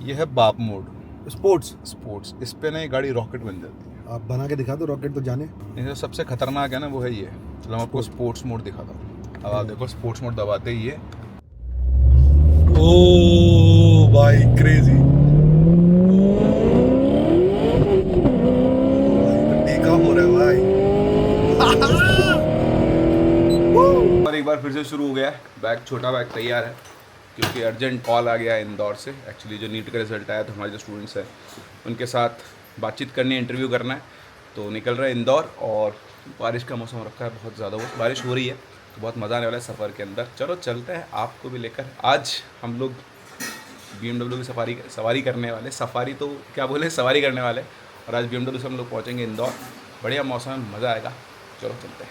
ये है बाप मोड स्पोर्ट्स। स्पोर्ट्स। इस पे ना ये गाड़ी रॉकेट बन जाती है। आप बना के दिखा दो रॉकेट तो जाने। इनसे सबसे खतरनाक है ना वो है ये। चलो मैं आपको स्पोर्ट्स मोड दिखाता हूँ। अब आप देखो स्पोर्ट्स मोड दबाते ही ये ओ भाई क्रेजी। टेक ऑफ हो रहा है भाई। और एक बार फिर से शुरू हो गया है। बैग छोटा बैग तैयार है क्योंकि अर्जेंट कॉल आ गया है इंदौर से। एक्चुअली जो नीट का रिजल्ट आया तो हमारे जो स्टूडेंट्स हैं उनके साथ बातचीत करनी है, इंटरव्यू करना है, तो निकल रहे हैं इंदौर। और बारिश का मौसम रखा है बहुत ज़्यादा, वो बारिश हो रही है तो बहुत मज़ा आने वाला है सफ़र के अंदर। चलो चलते हैं आपको भी लेकर। आज हम लोग BMW की सवारी करने वाले, सफारी तो क्या बोले, सवारी करने वाले। और आज BMW से हम लोग पहुँचेंगे इंदौर। बढ़िया मौसम है, मज़ा आएगा। चलो चलते हैं।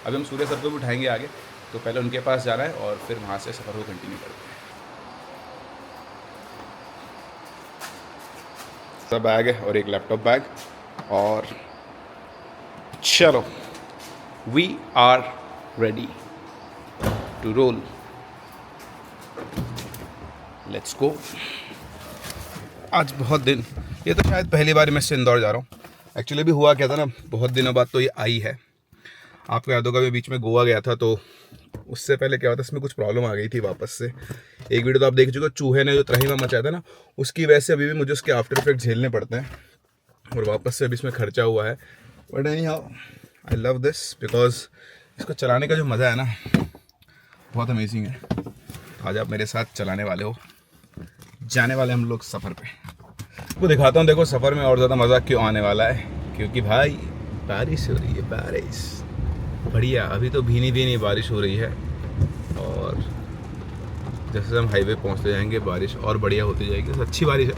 अभी हम सूर्य सर को भी उठाएंगे आगे, तो पहले उनके पास जाना है और फिर वहाँ से सफ़र को कंटिन्यू करते हैं। सब बैग है और एक लैपटॉप बैग। और चलो we are ready to roll, let's go. आज बहुत दिन, ये तो शायद पहली बार मैं इससे इंदौर जा रहा हूँ। एक्चुअली भी हुआ क्या था ना, बहुत दिनों बाद तो ये आई है। आपको याद होगा मैं बीच में गोवा गया था, तो उससे पहले क्या हुआ था, इसमें कुछ प्रॉब्लम आ गई थी वापस से। एक वीडियो तो आप देख चुके हो, चूहे ने जो त्रही में मचाया था ना, उसकी वजह से अभी भी मुझे उसके आफ्टर इफेक्ट झेलने पड़ते हैं और वापस से अभी इसमें खर्चा हुआ है। But any how I love this because इसको चलाने का जो मज़ा है ना बहुत अमेजिंग है। आज आप मेरे साथ चलाने वाले हो, जाने वाले हम लोग सफ़र पे। वो दिखाता हूँ, देखो सफ़र में और ज़्यादा मज़ा क्यों आने वाला है, क्योंकि भाई बारिश हो रही है। बारिश बढ़िया, अभी तो भीनी भीनी बारिश हो रही है और जैसे हम हाईवे पहुंचते जाएंगे बारिश और बढ़िया होती जाएगी। तो अच्छी बारिश है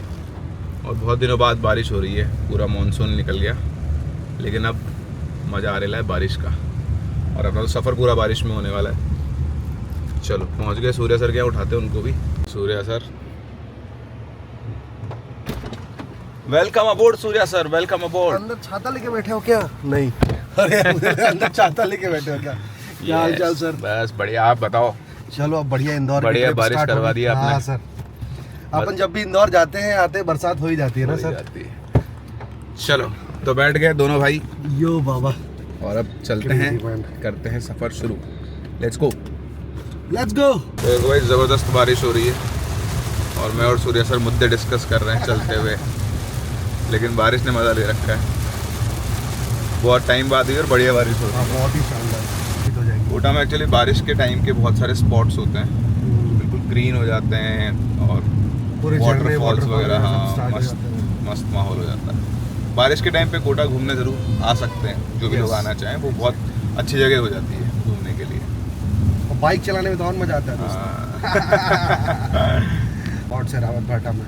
और बहुत दिनों बाद बारिश हो रही है, पूरा मानसून निकल गया, लेकिन अब मज़ा आ रहा है बारिश का। और अपना तो सफ़र पूरा बारिश में होने वाला है। चलो पहुंच गए सूर्या सर के यहाँ, उठाते हैं उनको भी। Surya sir, welcome aboard. Surya sir welcome aboard. अंदर छाता लेके बैठे हो क्या? नहीं। अरे अंदर छाता लेके बैठे हो क्या? क्या हाल चाल सर? बस बढ़िया, आप बताओ। चलो अब बढ़िया इंदौर बढ़िया बारिश करवा दी आपने। हाँ सर, अपन जब भी इंदौर जाते हैं आते बरसात हो ही जाती है ना सर। चलो तो बैठ गए दोनों भाई, यो बाबा, और अब चलते हैं, करते हैं सफ़र शुरू। Let's go. Let's go. तो भाई ज़बरदस्त बारिश हो रही है और मैं और सूर्या सर मुद्दे डिस्कस कर रहे हैं चलते हुए, लेकिन बारिश ने मज़ा ले रखा है। बहुत टाइम बाद हुई और बढ़िया बारिश हो रही है। बहुत ही शानदार हो जाएगी। कोटा में एक्चुअली बारिश के टाइम के बहुत सारे स्पॉट्स होते हैं, बिल्कुल ग्रीन हो जाते हैं और वाटरफॉल्स वगैरह। हाँ, मस्त माहौल हो जाता है। बारिश के टाइम पे कोटा घूमने ज़रूर आ सकते हैं, जो भी लोग आना चाहें। वो बहुत अच्छी जगह हो जाती है घूमने के लिए, और बाइक चलाने में तो और मज़ा आता है। बहुत से रावत भाटा में,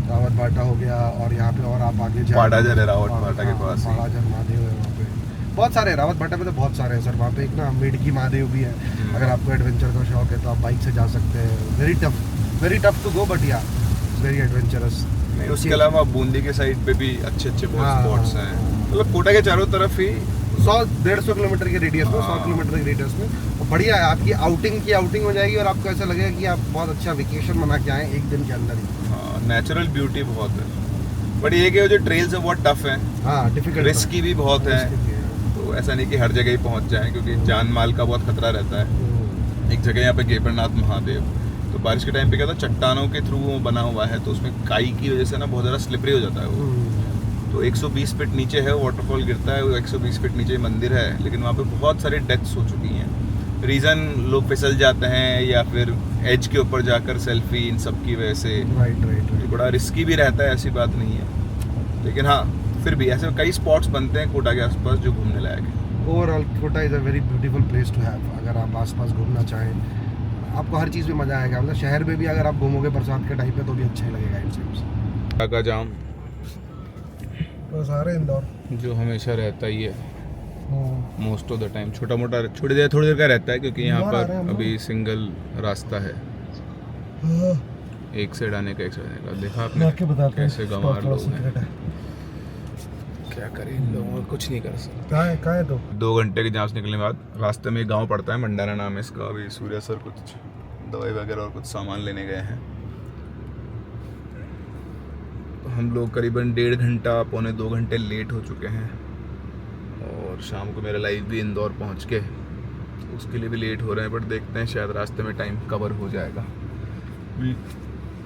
रावत भाटा हो गया, और यहाँ पे और आप आगे पाटाजर है रावत भाटा के पास। पाटाजर महादेव है वहाँ पे, बहुत सारे रावत भाटा में तो बहुत सारे हैं सर। वहाँ पे एक ना मेडकी महादेव भी है। अगर आपको एडवेंचर का शौक है तो आप बाइक से जा सकते हैं। Very tough to go, but yeah very adventurous. उसके अलावा बूंदी के साइड पे भी अच्छे बहुत स्पॉट्स हैं। मतलब कोटा के चारों तरफ ही 100-150 किलोमीटर के रेडियस में, 100 किलोमीटर के रेडियस में, और बढ़िया है। आपकी आउटिंग हो जाएगी और आपको ऐसा लगेगा कि आप बहुत अच्छा वेकेशन मना के आए एक दिन के अंदर ही। नेचुरल ब्यूटी बहुत है, बट ये कि जो ट्रेल्स है बहुत टफ है। हाँ, डिफिकल्ट, रिस्की भी बहुत है। तो ऐसा नहीं कि हर जगह ही पहुंच जाए, क्योंकि जान माल का बहुत खतरा रहता है। एक जगह यहाँ पे गेपरनाथ महादेव, तो बारिश के टाइम पे क्या था, चट्टानों के थ्रू वो बना हुआ है, तो उसमें काई की वजह से ना बहुत ज़्यादा स्लिपरी हो जाता है वो। तो 120 फीट नीचे है वाटरफॉल गिरता है, वो 120 फीट नीचे मंदिर है, लेकिन वहाँ पे बहुत सारी डेथ्स हो चुकी हैं। रीज़न लोग फिसल जाते हैं या फिर एज के ऊपर जाकर सेल्फी, इन सब की वजह से। राइट। बड़ा रिस्की भी रहता है, ऐसी बात नहीं है, लेकिन हाँ फिर भी ऐसे कई स्पॉट्स बनते हैं कोटा के आसपास जो घूमने लायक है। Overall Kota is a very beautiful place to have. अगर आप आसपास घूमना चाहें, आपको हर चीज़ में मज़ा आएगा। मतलब शहर में भी अगर आप घूमोगे बरसात के टाइम पे तो भी अच्छा ही लगेगा। इन सेंस का जाम बस आ रहे इंदौर, जो हमेशा रहता ही है मोस्ट ऑफ द टाइम। थोड़ी देर का रहता है, क्योंकि यहाँ पर अभी सिंगल रास्ता है, एक साइड आने का एक साइड आने का। देखा आपने कैसे गंवार लोग हैं। क्या करें, इन लोगों को कुछ नहीं कर सकते। कहाँ है तो 2 घंटे की जाम से निकलने के बाद रास्ते में एक गाँव पड़ता है, मंडाना नाम है इसका। अभी सूर्या सर कुछ दवाई वगैरह और कुछ सामान लेने गए हैं। तो हम लोग करीबन 1.5 घंटा पौने 2 घंटे लेट हो चुके हैं। और शाम को मेरा लाइव भी इंदौर पहुंच के उसके लिए भी लेट हो रहे हैं, बट देखते हैं शायद रास्ते में टाइम कवर हो जाएगा।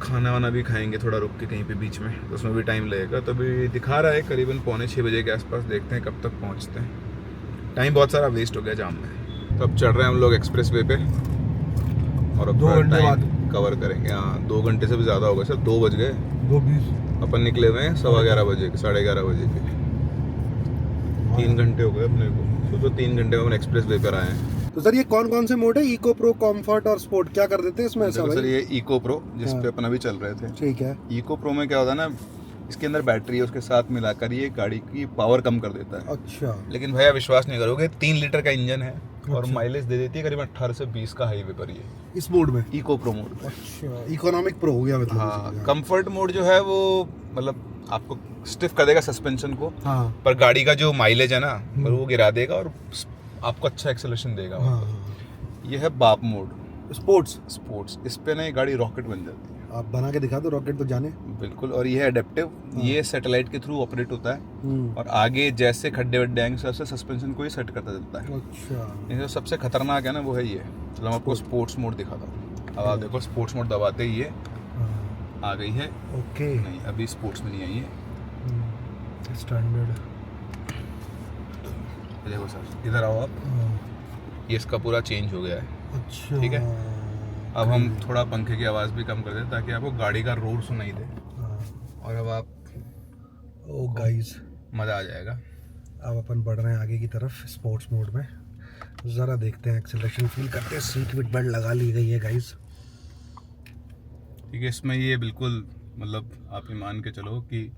खाना वाना भी खाएंगे थोड़ा रुक के कहीं पे बीच में, तो उसमें भी टाइम लगेगा। तो अभी दिखा रहा है करीबन पौने 6 बजे के आसपास, देखते हैं कब तक पहुंचते हैं। टाइम बहुत सारा वेस्ट हो गया जाम में। तो अब चढ़ रहे हैं हम लोग एक्सप्रेस वे पे और अब 2 घंटे टाइम बाद कवर करेंगे। हाँ 2 घंटे से भी ज़्यादा हो गए सर, 2 बज गए। 2:20 अपन निकले हुए हैं 11:15 बजे के, 11:30 बजे के। 3 घंटे हो गए अपने को। तो 3 घंटे में अपन एक्सप्रेस वे पर आए हैं। तो सर ये कौन से मोड है? इको, प्रो, कॉम्फर्ट और स्पोर्ट, क्या कर देते हैं इसमें ऐसा देखो सर, भाई? ये इको प्रो जिस हाँ। पे अपन अभी चल रहे थे। ठीक है। इको प्रो में क्या होता है ना, इसके अंदर बैटरी है, उसके साथ मिलाकर ये गाड़ी की पावर कम कर देता है। अच्छा। लेकिन भैया विश्वास नहीं करोगे, 3 लीटर का इंजन है और अच्छा। माइलेज दे देती है करीबन 18 से 20 का हाईवे पर ये इस मोड में? इको प्रो मोड में। अच्छा, इकोनॉमिक प्रो हो गया मतलब। हाँ, कंफर्ट मोड जो है वो मतलब आपको स्टिफ कर देगा सस्पेंशन को, हाँ पर गाड़ी का जो माइलेज है ना वो गिरा देगा और आपको अच्छा एक्सेलरेशन देगा। हाँ। ये है बाप मोड, स्पोर्ट्स। इस पे ना ये गाड़ी रॉकेट बन जाती है। आप बना के दिखा दो, रॉकेट तो जाने। बिल्कुल। और ये है एडेप्टिव, ये सैटेलाइट के थ्रू ऑपरेट होता है और आगे जैसे खड्डे वड्डे आएंगे सबसे सस्पेंशन को ही सेट करता चलता है। अच्छा। ये जो सबसे खतरनाक है ना वो है ये। चलो मैं आपको स्पोर्ट्स मोड दिखाता हूँ। अब आप देखो स्पोर्ट्स मोड दबाते ही ये आ गई है। ओके। नहीं अभी स्पोर्ट्स में नहीं आई है। स्टैंडर्ड। देखो सर इधर आओ आप, ये इसका पूरा चेंज हो गया है। अच्छा। ठीक है। अब हम थोड़ा पंखे की आवाज़ भी कम कर दें ताकि आपको गाड़ी का रोड सुनाई दे। और अब आप ओ गाइस, मज़ा आ जाएगा। अब अपन बढ़ रहे हैं आगे की तरफ स्पोर्ट्स मोड में। ज़रा देखते हैं, एक्सेलरेशन फील करते हैं। सीट विट बेल्ट लगा ली गई है गाइस। ठीक है। इसमें ये बिल्कुल मतलब आप ये मान के चलो कि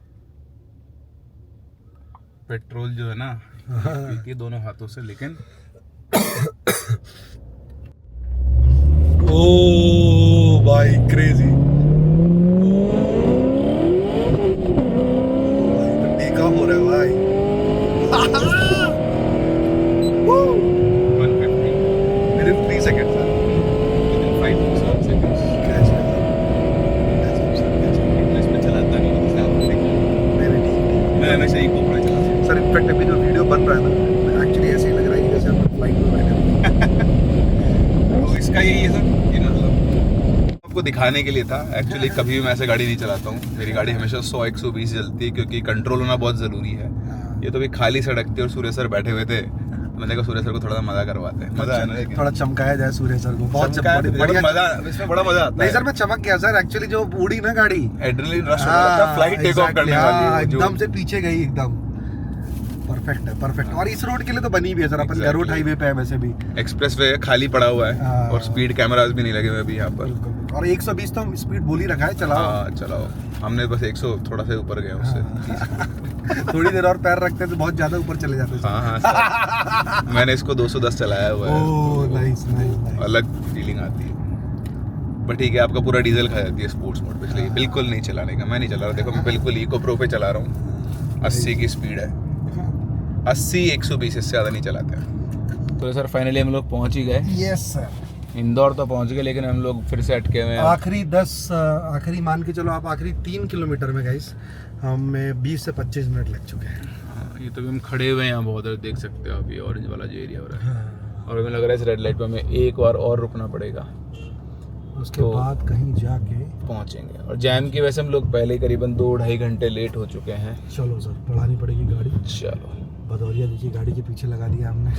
पेट्रोल जो है ना पीती है दोनों हाथों से, लेकिन ओ भाई क्रेजी। टेक ऑफ हो रहा है भाई। 150 मेरे 3 सेकंड सर। within 5 seconds। इसमें चलाता नहीं हूँ, जैसे आपने देखा। मैं हमेशा इको प्रो चलाता हूँ। सर इनफैक्ट अभी जो वीडियो बन रहा है ना, एक्चुअली ऐसे ही लग रहा है कि जैसे हम फ्लाइट में बैठे हैं। तो इसका यही है सर कि मतलब आपको दिखाने के लिए था। एक्चुअली कभी भी मैं ऐसे गाड़ी नहीं चलाता हूँ। मेरी गाड़ी हमेशा 100-120 चलती है क्योंकि कंट्रोल होना बहुत ज़रूरी है। ये तो भी खाली सड़क थी और सूर्य सर बैठे हुए थे। मैंने कहा सूर्य सर को थोड़ा मजा करवाते हैं। मजा है ना, लेकिन थोड़ा चमकाया जाए सूर्य सर को। बहुत बढ़िया मजा, इसमें बड़ा मजा आता नहीं है। सर, मैं चमक गया सर। एक्चुअली जो उड़ी ना गाड़ी, एड्रेनलिन रश हो रहा था, फ्लाइट टेक ऑफ करने वाली है जो। एकदम से पीछे गई एकदम। परफेक्ट है, परफेक्ट। और इस रोड के लिए तो बनी भी है सर। अपन गैरोड हाईवे पे है वैसे भी। एक्सप्रेस वे खाली पड़ा हुआ है हाँ। और स्पीड कैमरास भी नहीं लगे हुए अभी यहाँ पर। बिल्कुल। और 120 तो स्पीड बोल ही रखा है, चलाओ। हाँ चलाओ। हमने बस 100 थोड़ा सा ऊपर गए उससे। थोड़ी देर और पैर रखते हैं तो बहुत ज्यादा ऊपर चले जाते हैं। हाँ हाँ मैंने इसको 210 चलाया हुआ है। Oh nice nice. अलग फीलिंग आती है। बट ठीक है, आपका पूरा डीजल खा जाती है स्पोर्ट्स मोड पे, इसलिए बिल्कुल नहीं चलाने का। मैं नहीं चला रहा, देखो मैं बिल्कुल इको प्रो पे चला रहा हूँ। 80 की स्पीड है, 80-120, इससे ज़्यादा नहीं चलाते हैं। तो सर फाइनली हम लोग पहुँच ही गए। Yes sir. इंदौर तो पहुँच गए, लेकिन हम लोग फिर से अटके हुए हैं। आखिरी मान के चलो आप, आखिरी 3 किलोमीटर में गाइस हमें 20 से 25 मिनट लग चुके हैं। हाँ, ये तो भी हम खड़े हुए हैं यहाँ बहुत देर, देख सकते हो आप। ये ऑरेंज वाला जो एरिया हो रहा है और हमें लग रहा है इस रेड लाइट पे हमें एक बार और रुकना पड़ेगा, उसके तो बाद कहीं जाके पहुँचेंगे। और जैम की वजह से हम लोग पहले ही करीबन 2-2.5 घंटे लेट हो चुके हैं। चलो सर, बढ़ानी पड़ेगी गाड़ी। चलो भदौरिया देखिए गाड़ी के पीछे लगा दिया हमने।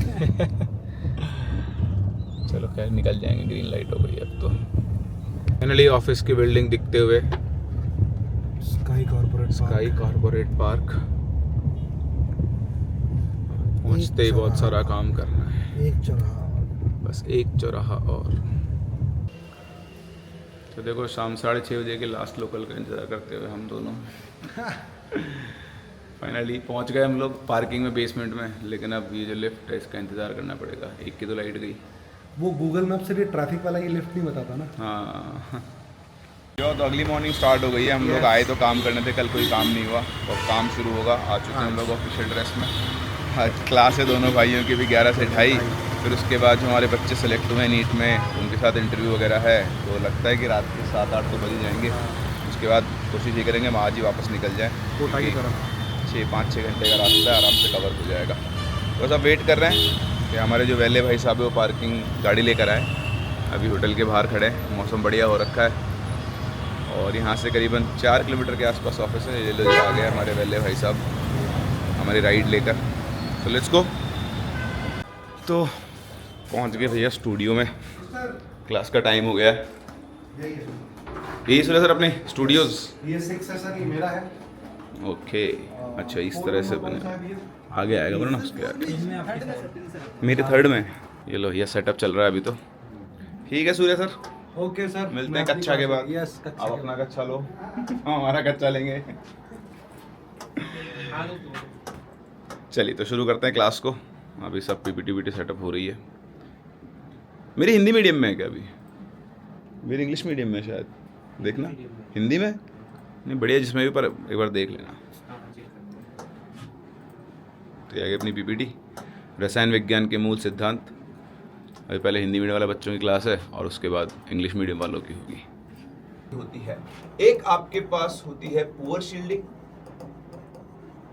चलो खैर निकल जाएंगे, ग्रीन लाइट हो गई अब तो। फाइनली ऑफिस की बिल्डिंग दिखते हुए, स्काई कॉर्पोरेट पार्क पहुंचते ही बहुत सारा काम करना है। एक चौराहा, बस एक चौराहा और। तो देखो शाम 6:30 बजे के लास्ट लोकल का इंतज़ार करते हुए हम दोनों फाइनली पहुंच गए हम लोग पार्किंग में, बेसमेंट में। लेकिन अब ये जो लिफ्ट है इसका इंतज़ार करना पड़ेगा। एक की तो लाइट गई। वो गूगल मैप से भी ट्रैफिक वाला ये लिफ्ट नहीं बताता ना। हाँ जो तो अगली मॉर्निंग स्टार्ट हो गई है। हम लोग आए तो काम करने थे, कल कोई काम नहीं हुआ और काम शुरू होगा। आ चुके हैं हम लोग ऑफिशियल ड्रेस में। आज क्लास है दोनों भाइयों की भी 11 से 2:30। फिर उसके बाद जो हमारे बच्चे सेलेक्ट हुए हैं नीट में, उनके साथ इंटरव्यू वगैरह है। तो लगता है कि रात के 7-8 तो बज ही जाएंगे। उसके बाद कोशिश ये करेंगे हम आज ही वापस निकल जाएँ, कोटा की तरफ 5-6 घंटे का रास्ता है, आराम से कवर हो जाएगा। बस अब वेट कर रहे हैं कि हमारे जो वेले भाई साहब है वो पार्किंग गाड़ी लेकर आए। अभी होटल के बाहर खड़े हैं, मौसम बढ़िया हो रखा है और यहाँ से करीबन 4 किलोमीटर के आसपास ऑफिस है। ये लोग आ गए हमारे वेले भाई साहब हमारी राइड लेकर। तो लेट्स गो। तो पहुँच गए भैया स्टूडियो में, क्लास का टाइम हो गया है। यही सुना सर अपने स्टूडियोज़? ये 6 है सर, ये मेरा है। ओके, अच्छा इस तरह से बने, आगे आएगा बोलो ना उसके आगे। मेरे 3rd में। ये लो, ये सेटअप चल रहा है अभी तो। ठीक है सूर्य सर, ओके सर, मिलते हैं कच्चा के बाद। यस, आप अपना कच्चा लो, हम हमारा कच्चा लेंगे। चलिए तो शुरू करते हैं क्लास को। अभी सब पीपीटी सेटअप हो रही है। मेरी हिंदी मीडियम में है क्या अभी? मेरी इंग्लिश मीडियम में शायद, देखना हिंदी में नहीं बढ़िया जिसमें भी, पर एक बार देख लेना। तो आगे अपनी पीपीटी, रसायन विज्ञान के मूल सिद्धांत। अभी पहले हिंदी मीडियम वाले बच्चों की क्लास है और उसके बाद इंग्लिश मीडियम वालों की होती है। एक आपके पास होती है पुअर शील्डिंग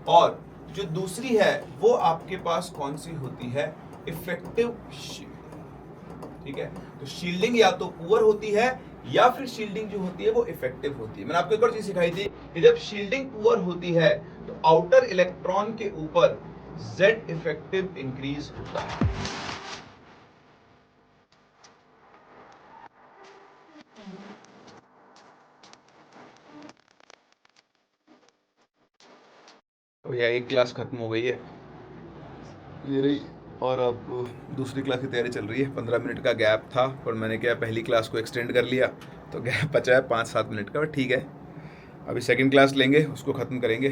और जो दूसरी है वो आपके पास कौन सी होती है? Effective shielding. ठीक है, तो शील्डिंग या तो पुअर होती है या फिर शील्डिंग जो होती है वो इफेक्टिव होती है। मैंने आपको एक और चीज सिखाई थी कि जब शील्डिंग पुअर होती है तो आउटर इलेक्ट्रॉन के ऊपर Z इफेक्टिव इंक्रीज होता है। तो यह एक क्लास खत्म हो गई है ये रही, और अब दूसरी क्लास की तैयारी चल रही है। 15 मिनट का गैप था पर मैंने क्या पहली क्लास को एक्सटेंड कर लिया तो गैप बचा है 5-7 मिनट का, बट ठीक है। अभी सेकंड क्लास लेंगे, उसको ख़त्म करेंगे,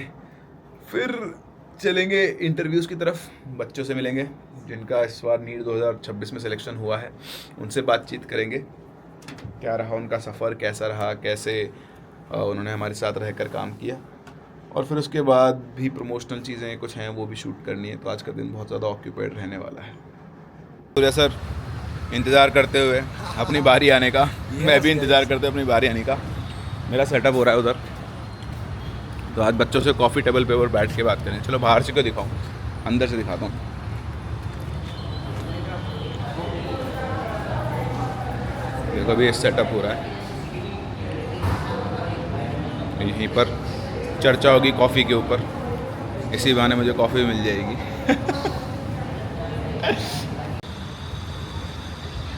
फिर चलेंगे इंटरव्यूज़ की तरफ। बच्चों से मिलेंगे जिनका इस बार नीट 2026 में सिलेक्शन हुआ है, उनसे बातचीत करेंगे। क्या रहा उनका सफ़र, कैसा रहा, कैसे उन्होंने हमारे साथ रहकर काम किया, और फिर उसके बाद भी प्रमोशनल चीज़ें कुछ हैं वो भी शूट करनी है। तो आज का दिन बहुत ज़्यादा ऑक्यूपाइड रहने वाला है। सूर्य सर इंतज़ार करते हुए अपनी बारी आने का, मैं भी इंतज़ार करते हुए अपनी बारी आने का। मेरा सेटअप हो रहा है उधर, तो आज बच्चों से कॉफ़ी टेबल पे और बैठ के बात करें। चलो बाहर से क्यों दिखाऊं, अंदर से दिखाता हूँ। देखो अभी सेटअप हो रहा है, यहीं पर चर्चा होगी कॉफ़ी के ऊपर। इसी बहाने मुझे कॉफ़ी मिल जाएगी।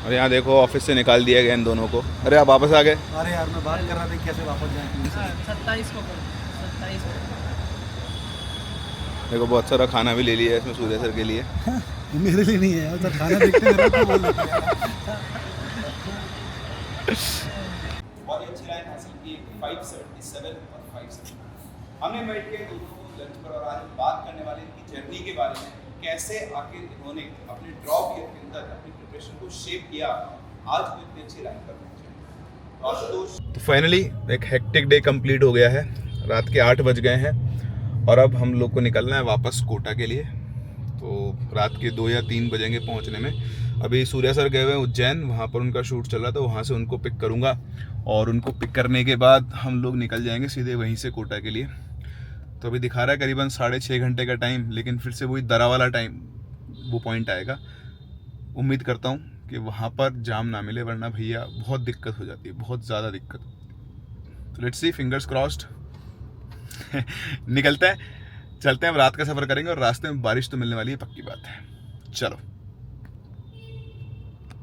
और यहाँ देखो ऑफिस से निकाल दिया गया इन दोनों को। अरे आप वापस आ गए? अरे यार मैं बात कर रहा था कैसे वापस जाएं। 27 को करो, 27 को। देखो बहुत सारा खाना भी ले लिया है इसमें सूर्य सर के लिए। मेरे लिए नहीं है यार, सर खाना देखते मेरे को बोल देते हैं। बहुत ही अच्छी लाइन हासिल की, 577 और 577। हमने बैठ के दोनों को लंच पर और आज हम बात करने वाले इनकी जर्नी के बारे में, कैसे आखिर इन्होंने अपने ड्रॉप ईयर के अंदर अपनी प्रिपरेशन को शेप किया, आज वो इतनी अच्छी लाइन पर पहुंचे। तो फाइनली एक हेक्टिक डे कंप्लीट हो गया है। रात के 8 बज गए हैं और अब हम लोग को निकलना है वापस कोटा के लिए। तो रात के 2 या 3 बजेंगे पहुंचने में। अभी सूर्या सर गए हुए हैं उज्जैन, वहाँ पर उनका शूट चल रहा था, वहाँ से उनको पिक करूँगा और उनको पिक करने के बाद हम लोग निकल जाएंगे सीधे वहीं से कोटा के लिए। तो अभी दिखा रहा है करीबन 6.5 घंटे का टाइम, लेकिन फिर से वही दरा वाला टाइम वो पॉइंट आएगा। उम्मीद करता हूँ कि वहाँ पर जाम ना मिले, वरना भैया बहुत दिक्कत हो जाती है, बहुत ज़्यादा दिक्कत। तो लेट्स सी, फिंगर्स क्रॉस्ड। निकलते हैं, चलते हैं, अब रात का सफ़र करेंगे और रास्ते में बारिश तो मिलने वाली है, पक्की बात है। चलो।